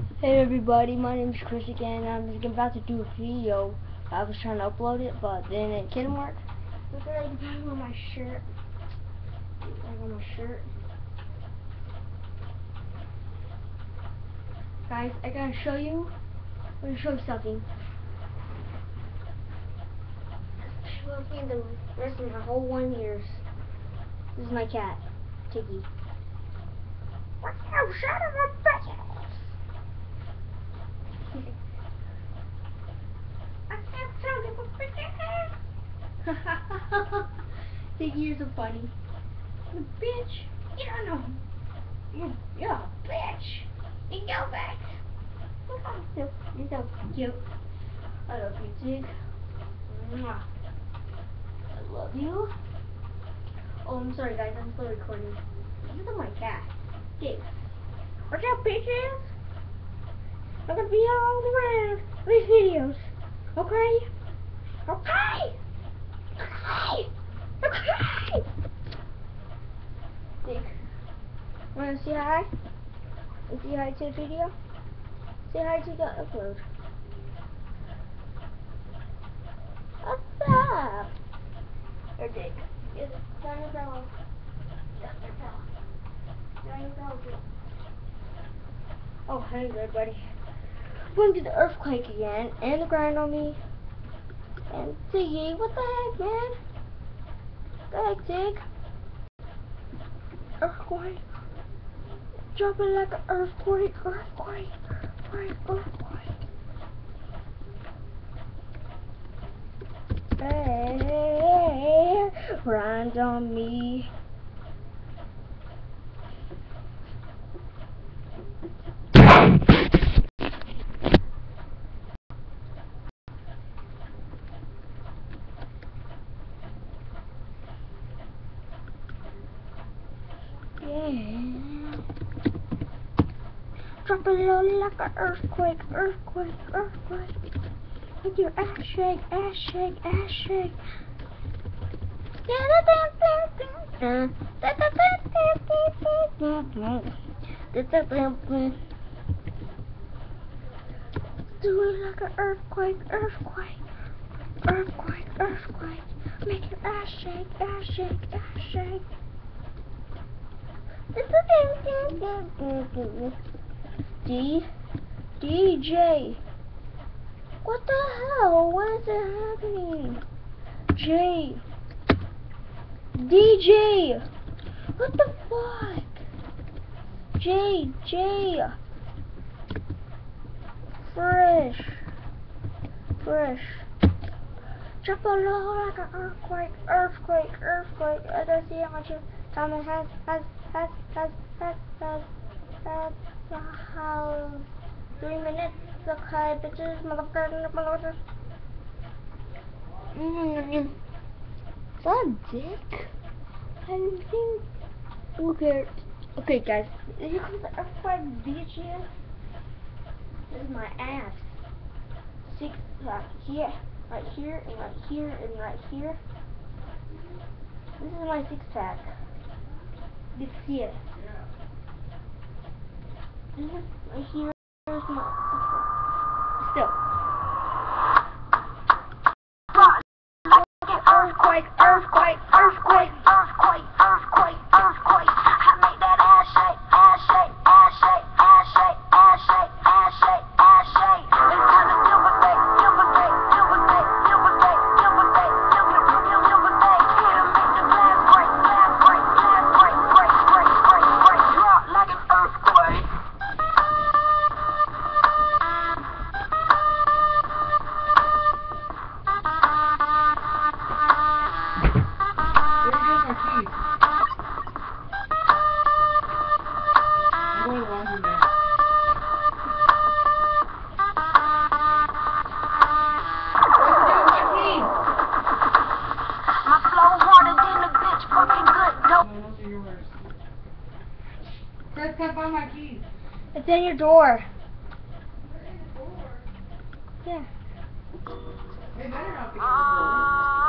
Hey everybody, my name is Chris again. I'm about to do a video. I was trying to upload it, but then it couldn't work. Look at the bottom of my shirt. Like on my shirt. Guys, I gotta show you. I'm gonna show you something. She will be the rest of my whole 1 year. This is my cat, Tiggy. What the son of a bitch? Tiggy, you're so funny. You bitch. You don't know. You're a bitch. You go back. You're so cute. I love you, Tig. Mwah. I love you. Oh, I'm sorry, guys. I'm still recording. Look at my cat. Tig. What's up, bitches? I'm gonna be all around these videos. Okay? Okay? Okay? Okay? Tig. Wanna say hi? And say hi to the video? Say hi to the upload. What's up? Or Tig. Is it Johnny Bello? Johnny Bello. Johnny Bello. Oh, hey everybody. I'm going to the earthquake again, and the ground on me. And Tiggy, what the heck, man? What the heck, Tig? Earthquake. Dropping like an earthquake, earthquake, earthquake. Hey, grind on me. Yeah. Drop it low like an earthquake, earthquake, earthquake. Make your ass shake, ass shake, ass shake. Do it like an earthquake, earthquake, earthquake, earthquake. Make your ass shake, ass shake, ass shake. DJ. What the hell? What is happening? J. DJ. What the fuck? J. Fresh. Drop a low like an earthquake, earthquake, earthquake. I don't see how much time it has. 3 minutes. Okay, bitches, motherfuckers. Is that a dick? I didn't think. Okay. Okay, guys. Here comes the earthquake, bitches. This is my ass. 6 here, right here, and right here, and right here. This is my 6-pack. You can see it. This is right here. Here's my still. Earthquake, earthquake, earthquake, earthquake, earthquake, earthquake. I make that ass shake, ass shake, ass shake, ass shake, ass shake, ass shake, ass shake. It's time to duplicate, duplicate, duplicate, duplicate, duplicate, duplicate, duplicate. Here to make the glass break, glass break, glass break, break, break, break, break. Drop like an earthquake. Chris, can't find my keys. It's in your door. Yeah. They better not be in the door.